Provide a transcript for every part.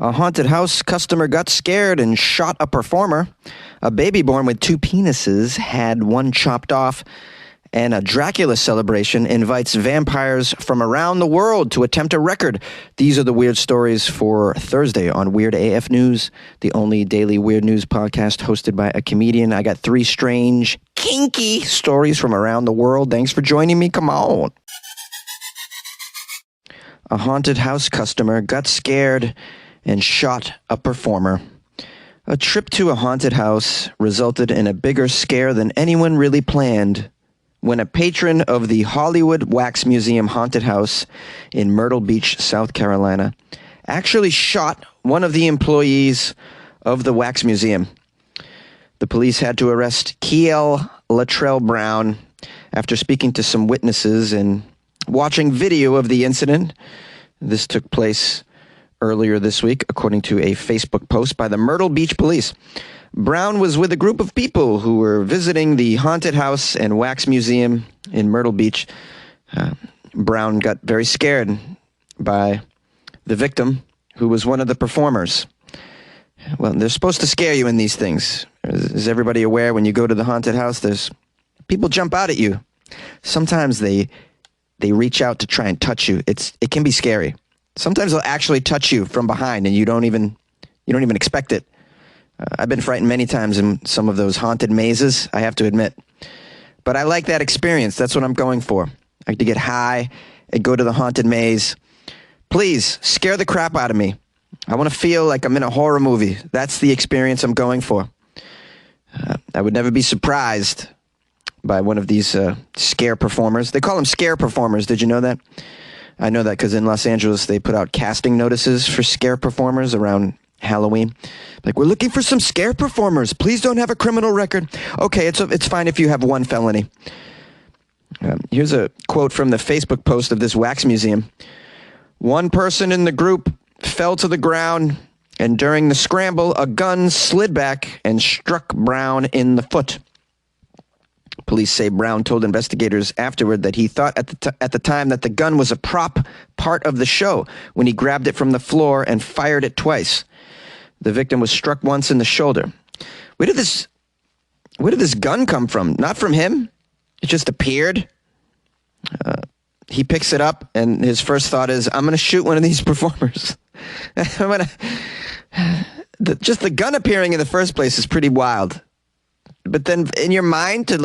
A haunted house customer got scared and shot a performer. A baby born with 2 penises had one chopped off. And a Dracula celebration invites vampires from around the world to attempt a record. These are the weird stories for Thursday on Weird AF News, the only daily weird news podcast hosted by a comedian. I got 3 strange, kinky stories from around the world. Thanks for joining me. Come on. A haunted house customer got scared and shot a performer. A trip to a haunted house resulted in a bigger scare than anyone really planned when a patron of the Hollywood Wax Museum haunted house in Myrtle Beach, South Carolina, actually shot one of the employees of the Wax Museum. The police had to arrest Kiel Latrell Brown after speaking to some witnesses and watching video of the incident. This took place earlier this week, according to a Facebook post by the Myrtle Beach Police. Brown was with a group of people who were visiting the haunted house and wax museum in Myrtle Beach. Brown got very scared by the victim, who was one of the performers. Well, they're supposed to scare you in these things. Is everybody aware when you go to the haunted house, there's people jump out at you. Sometimes they reach out to try and touch you. It can be scary. Sometimes they'll actually touch you from behind and you don't even expect it. I've been frightened many times in some of those haunted mazes, I have to admit. But I like that experience. That's what I'm going for. I like to get high and go to the haunted maze. Please, scare the crap out of me. I want to feel like I'm in a horror movie. That's the experience I'm going for. I would never be surprised by one of these scare performers. They call them scare performers. Did you know that? I know that because in Los Angeles, they put out casting notices for scare performers around Halloween. Like, we're looking for some scare performers. Please don't have a criminal record. Okay, it's fine if you have 1 felony. Here's a quote from the Facebook post of this wax museum. One person in the group fell to the ground, and during the scramble, a gun slid back and struck Brown in the foot. Police say Brown told investigators afterward that he thought at the time that the gun was a prop part of the show when he grabbed it from the floor and fired it twice. The victim was struck once in the shoulder. Where did this gun come from? Not from him. It just appeared. He picks it up, and his first thought is, I'm going to shoot one of these performers. Just the gun appearing in the first place is pretty wild. But then in your mind to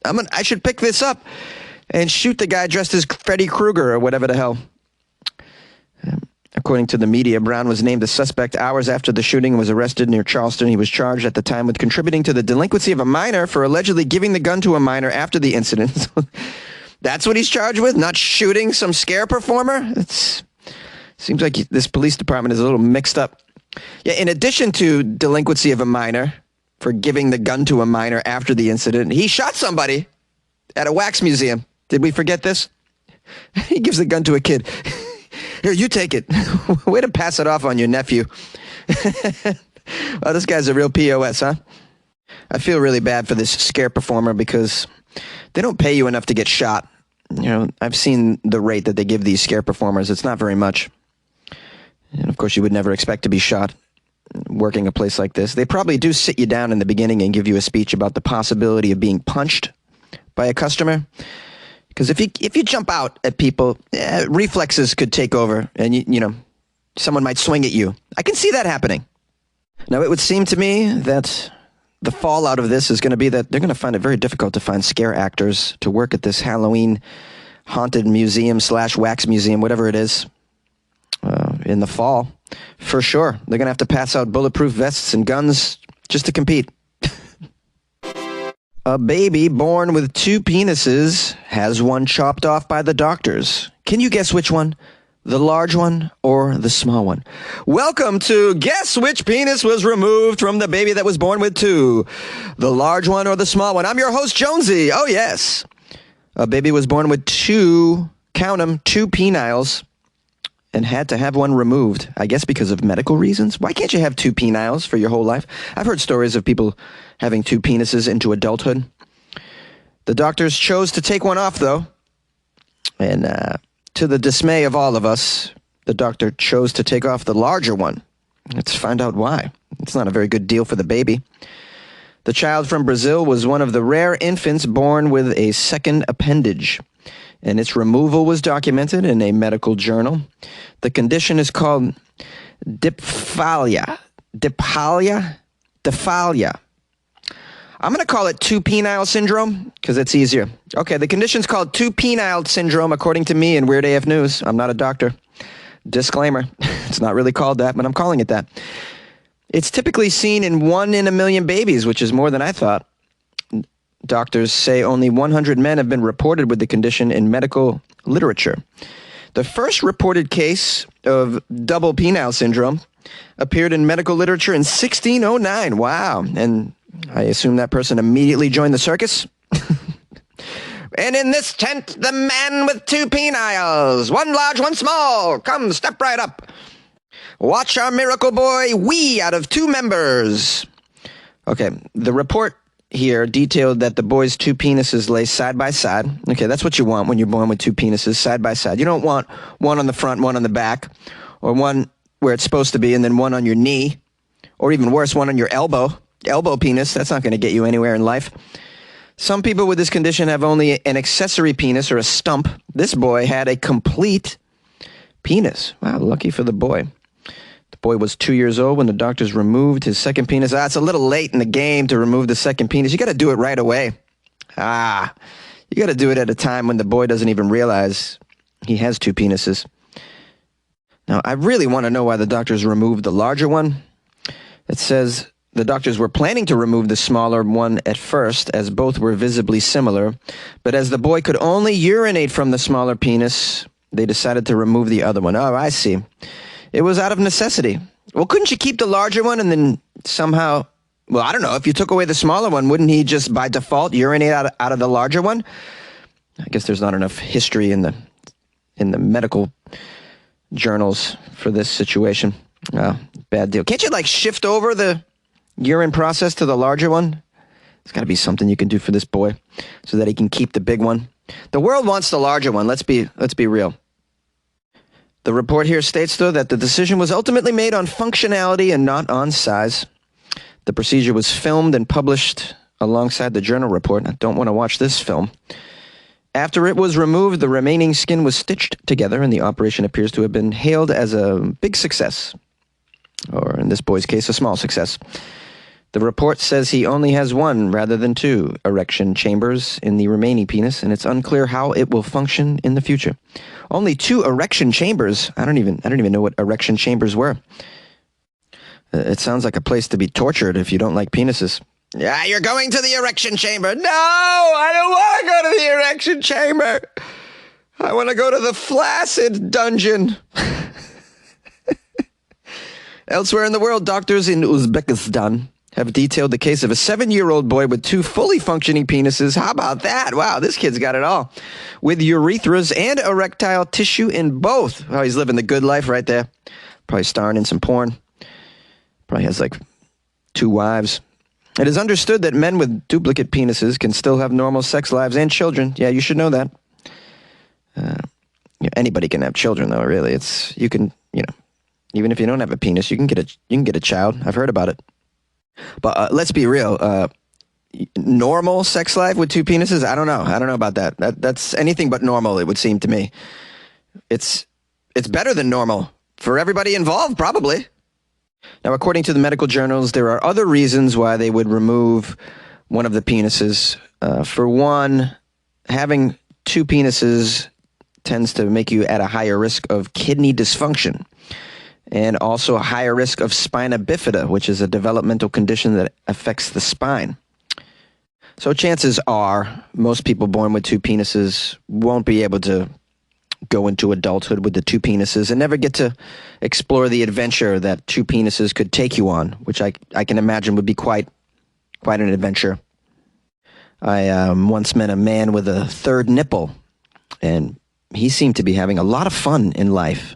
I should pick this up and shoot the guy dressed as Freddy Krueger or whatever the hell. According to the media, Brown was named a suspect hours after the shooting and was arrested near Charleston. He was charged at the time with contributing to the delinquency of a minor for allegedly giving the gun to a minor after the incident. That's what he's charged with, not shooting some scare performer? Seems like this police department is a little mixed up. Yeah, in addition to delinquency of a minor for giving the gun to a minor after the incident, he shot somebody at a wax museum. Did we forget this? He gives the gun to a kid. Here, you take it. Way to pass it off on your nephew. Well, this guy's a real POS, huh? I feel really bad for this scare performer because they don't pay you enough to get shot. You know, I've seen the rate that they give these scare performers. It's not very much. And of course, you would never expect to be shot working a place like this. They probably do sit you down in the beginning and give you a speech about the possibility of being punched by a customer. Because if you jump out at people, reflexes could take over, and you know, someone might swing at you. I can see that happening. Now, it would seem to me that the fallout of this is going to be that they're going to find it very difficult to find scare actors to work at this Halloween haunted museum / wax museum, whatever it is, in the fall. For sure. They're going to have to pass out bulletproof vests and guns just to compete. A baby born with 2 penises has one chopped off by the doctors. Can you guess which one? The large one or the small one? Welcome to Guess Which Penis Was Removed from the Baby That Was Born with 2. The large one or the small one? I'm your host, Jonesy. Oh, yes. A baby was born with 2, count them, 2 peniles, and had to have one removed, I guess because of medical reasons. Why can't you have 2 peniles for your whole life? I've heard stories of people having 2 penises into adulthood. The doctors chose to take one off, though. And to the dismay of all of us, the doctor chose to take off the larger one. Let's find out why. It's not a very good deal for the baby. The child from Brazil was one of the rare infants born with a second appendage, and its removal was documented in a medical journal. The condition is called diphalia. Diphalia? Diphalia. I'm going to call it two-penile syndrome because it's easier. Okay, the condition's called two-penile syndrome, according to me in Weird AF News. I'm not a doctor. Disclaimer. It's not really called that, but I'm calling it that. It's typically seen in 1 in a million babies, which is more than I thought. Doctors say only 100 men have been reported with the condition in medical literature. The first reported case of double penile syndrome appeared in medical literature in 1609. Wow. And I assume that person immediately joined the circus. And in this tent, the man with two peniles, one large, one small. Come, step right up. Watch our miracle boy wee out of 2 members. Okay, the report here detailed that the boy's 2 penises lay side by side. Okay, that's what you want when you're born with 2 penises, side by side. You don't want one on the front, one on the back, or one where it's supposed to be, and then one on your knee, or even worse, one on your elbow penis. That's not going to get you anywhere in life. Some people with this condition have only an accessory penis or a stump. This boy had a complete penis. Wow, lucky for the boy. The boy was 2 years old when the doctors removed his second penis. It's a little late in the game to remove the second penis. You got to do it right away. You got to do it at a time when the boy doesn't even realize he has 2 penises. Now, I really want to know why the doctors removed the larger one. It says the doctors were planning to remove the smaller one at first, as both were visibly similar. But as the boy could only urinate from the smaller penis, they decided to remove the other one. Oh, I see. It was out of necessity. Well, couldn't you keep the larger one and then somehow, well, I don't know, if you took away the smaller one, wouldn't he just by default urinate out of the larger one? I guess there's not enough history in the medical journals for this situation. Oh, bad deal. Can't you shift over the urine process to the larger one? There's got to be something you can do for this boy so that he can keep the big one. The world wants the larger one. Let's be real. The report here states, though, that the decision was ultimately made on functionality and not on size. The procedure was filmed and published alongside the journal report. I don't want to watch this film. After it was removed, the remaining skin was stitched together, and the operation appears to have been hailed as a big success, or in this boy's case, a small success. The report says he only has 1 rather than 2 erection chambers in the remaining penis, and it's unclear how it will function in the future. Only 2 erection chambers? I don't even know what erection chambers were. It sounds like a place to be tortured if you don't like penises. Yeah, you're going to the erection chamber. No, I don't want to go to the erection chamber. I want to go to the flaccid dungeon. Elsewhere in the world, doctors in Uzbekistan have detailed the case of a 7-year-old boy with 2 fully functioning penises. How about that? Wow, this kid's got it all. With urethras and erectile tissue in both. Oh, he's living the good life right there. Probably starring in some porn. Probably has 2 wives. It is understood that men with duplicate penises can still have normal sex lives and children. Yeah, you should know that. Anybody can have children, though, really. Even if you don't have a penis, you can get a child. I've heard about it. But let's be real. Normal sex life with 2 penises? I don't know. I don't know about that. That's anything but normal, it would seem to me. It's better than normal for everybody involved, probably. Now, according to the medical journals, there are other reasons why they would remove one of the penises. For one, having 2 penises tends to make you at a higher risk of kidney dysfunction, and also a higher risk of spina bifida, which is a developmental condition that affects the spine. So chances are most people born with 2 penises won't be able to go into adulthood with the 2 penises and never get to explore the adventure that 2 penises could take you on, which I can imagine would be quite an adventure. I once met a man with a 3rd nipple, and he seemed to be having a lot of fun in life.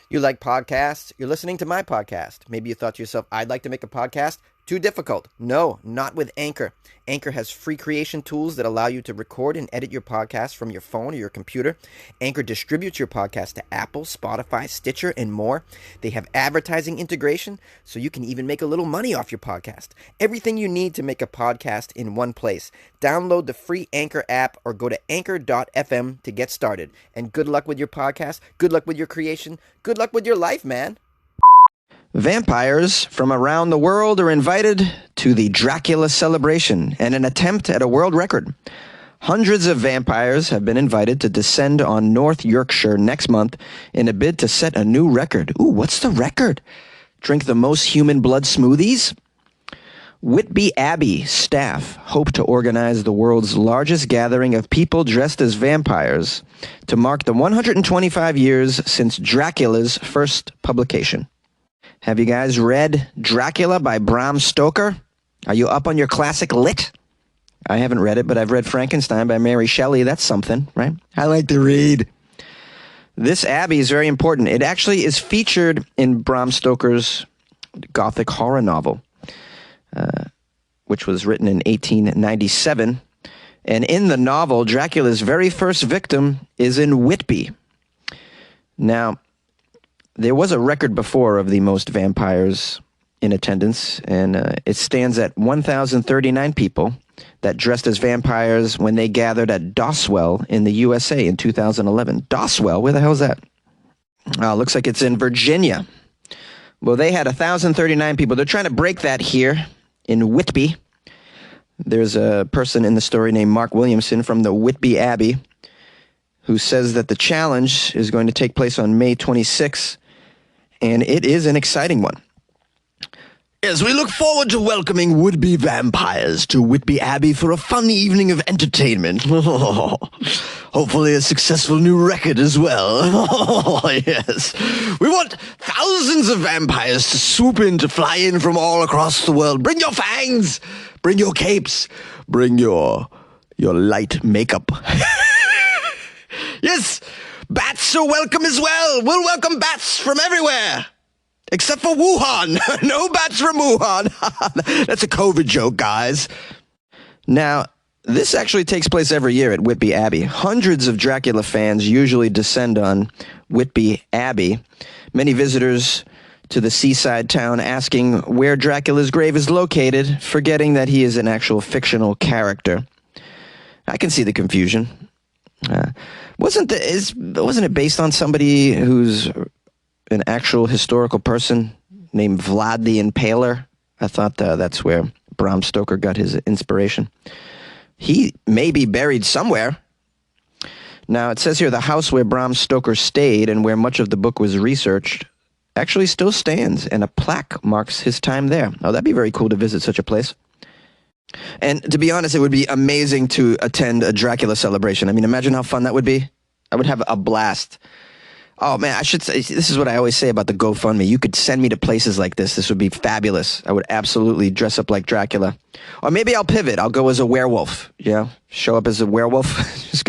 You like podcasts? You're listening to my podcast. Maybe you thought to yourself, I'd like to make a podcast. Too difficult? No, not with Anchor. Anchor has free creation tools that allow you to record and edit your podcast from your phone or your computer. Anchor distributes your podcast to Apple, Spotify, Stitcher, and more. They have advertising integration, so you can even make a little money off your podcast. Everything you need to make a podcast in one place. Download the free Anchor app or go to anchor.fm to get started. And good luck with your podcast. Good luck with your creation. Good luck with your life, man. Vampires from around the world are invited to the Dracula celebration and an attempt at a world record. Hundreds of vampires have been invited to descend on North Yorkshire next month in a bid to set a new record. Ooh, what's the record? Drink the most human blood smoothies? Whitby Abbey staff hope to organize the world's largest gathering of people dressed as vampires to mark the 125 years since Dracula's first publication. Have you guys read Dracula by Bram Stoker? Are you up on your classic lit? I haven't read it, but I've read Frankenstein by Mary Shelley. That's something, right? I like to read. This abbey is very important. It actually is featured in Bram Stoker's Gothic horror novel, which was written in 1897. And in the novel, Dracula's very first victim is in Whitby. Now, there was a record before of the most vampires in attendance, and it stands at 1,039 people that dressed as vampires when they gathered at Doswell in the USA in 2011. Doswell? Where the hell is that? Looks like it's in Virginia. Well, they had 1,039 people. They're trying to break that here in Whitby. There's a person in the story named Mark Williamson from the Whitby Abbey who says that the challenge is going to take place on May 26th. And it is an exciting one. Yes, we look forward to welcoming would-be vampires to Whitby Abbey for a fun evening of entertainment. Hopefully a successful new record as well. Yes. We want thousands of vampires to swoop in, to fly in from all across the world. Bring your fangs! Bring your capes! Bring your light makeup. Yes! Bats are welcome as well. We'll welcome bats from everywhere. Except for Wuhan. No bats from Wuhan. That's a COVID joke, guys. Now, this actually takes place every year at Whitby Abbey. Hundreds of Dracula fans usually descend on Whitby Abbey. Many visitors to the seaside town asking where Dracula's grave is located, forgetting that he is an actual fictional character. I can see the confusion. Wasn't it based on somebody who's an actual historical person named Vlad the Impaler? I thought that's where Bram Stoker got his inspiration. He may be buried somewhere. Now, it says here the house where Bram Stoker stayed and where much of the book was researched actually still stands, and a plaque marks his time there. Oh, that'd be very cool to visit such a place. And to be honest, it would be amazing to attend a Dracula celebration. I mean, imagine how fun that would be. I would have a blast. Oh, man, I should say, this is what I always say about the GoFundMe. You could send me to places like this. This would be fabulous. I would absolutely dress up like Dracula. Or maybe I'll pivot. I'll go as a werewolf, show up as a werewolf.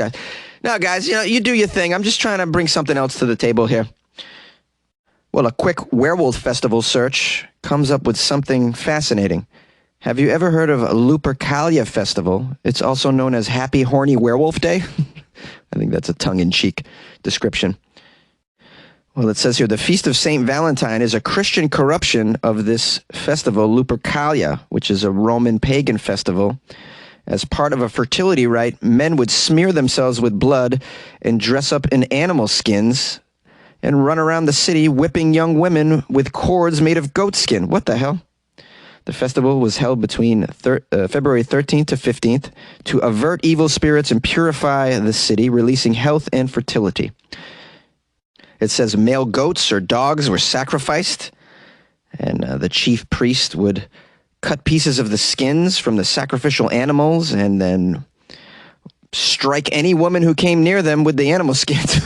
No, guys, you do your thing. I'm just trying to bring something else to the table here. Well, a quick werewolf festival search comes up with something fascinating. Have you ever heard of a Lupercalia Festival? It's also known as Happy Horny Werewolf Day. I think that's a tongue-in-cheek description. Well, it says here, the Feast of St. Valentine is a Christian corruption of this festival, Lupercalia, which is a Roman pagan festival. As part of a fertility rite, men would smear themselves with blood and dress up in animal skins and run around the city whipping young women with cords made of goat skin. What the hell? The festival was held between February 13th to 15th to avert evil spirits and purify the city, releasing health and fertility. It says male goats or dogs were sacrificed, and the chief priest would cut pieces of the skins from the sacrificial animals and then strike any woman who came near them with the animal skins.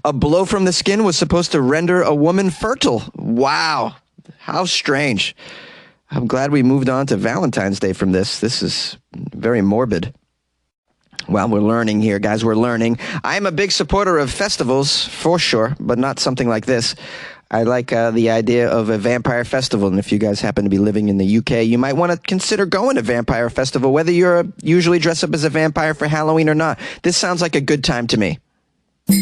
A blow from the skin was supposed to render a woman fertile. Wow. How strange. I'm glad we moved on to Valentine's Day from this. This is very morbid. Well, we're learning here, guys. We're learning. I'm a big supporter of festivals, for sure, but not something like this. I like the idea of a vampire festival, and if you guys happen to be living in the UK, you might want to consider going to Vampire Festival, whether you're usually dressed up as a vampire for Halloween or not. This sounds like a good time to me. Know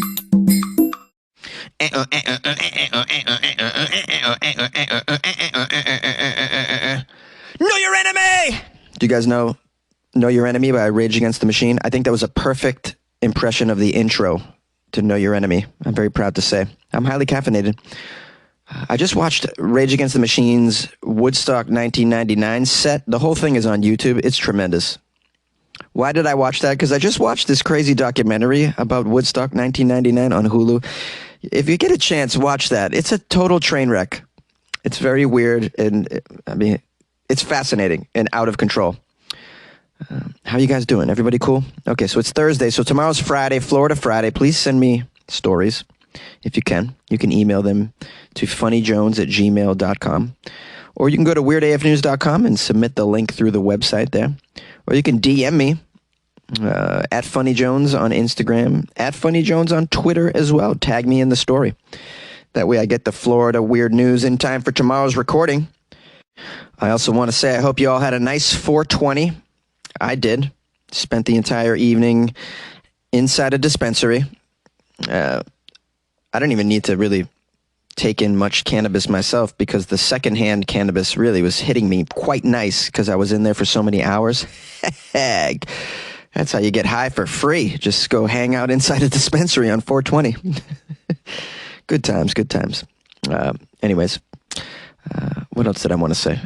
Your Enemy! Do you guys know Your Enemy by Rage Against the Machine? I think that was a perfect impression of the intro to Know Your Enemy. I'm very proud to say. I'm highly caffeinated. I just watched Rage Against the Machine's Woodstock 1999 set. The whole thing is on YouTube. It's tremendous. Why did I watch that? Because I just watched this crazy documentary about Woodstock 1999 on Hulu. If you get a chance, watch that. It's a total train wreck. It's very weird, and I mean, it's fascinating and out of control. How you guys doing? Everybody cool? Okay, so it's Thursday. So tomorrow's Friday, Florida Friday. Please send me stories if you can. You can email them to funnyjones@gmail.com. Or you can go to weirdafnews.com and submit the link through the website there. Or you can DM me at funnyjones on Instagram, at funnyjones on Twitter as well. Tag me in the story. That way I get the Florida weird news in time for tomorrow's recording. I also want to say I hope you all had a nice 420. I did. Spent the entire evening inside a dispensary. I don't even need to really take in much cannabis myself because the secondhand cannabis really was hitting me quite nice because I was in there for so many hours. That's how you get high for free. Just go hang out inside a dispensary on 420. Good times, good times. Anyways, what else did I want to say?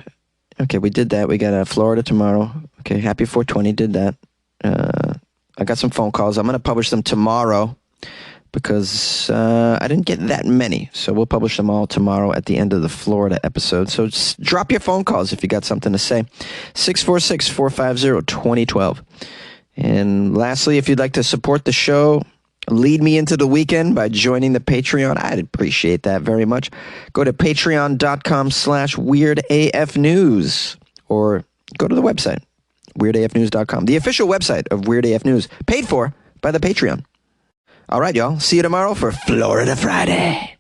Okay, we did that. We got Florida tomorrow. Okay, happy 420, did that. I got some phone calls. I'm going to publish them tomorrow because I didn't get that many. So we'll publish them all tomorrow at the end of the Florida episode. So just drop your phone calls if you got something to say. 646-450-2012. And lastly, if you'd like to support the show, lead me into the weekend by joining the Patreon. I'd appreciate that very much. Go to patreon.com/weirdafnews or go to the website, weirdafnews.com, the official website of Weird AF News, paid for by the Patreon. All right, y'all. See you tomorrow for Florida Friday.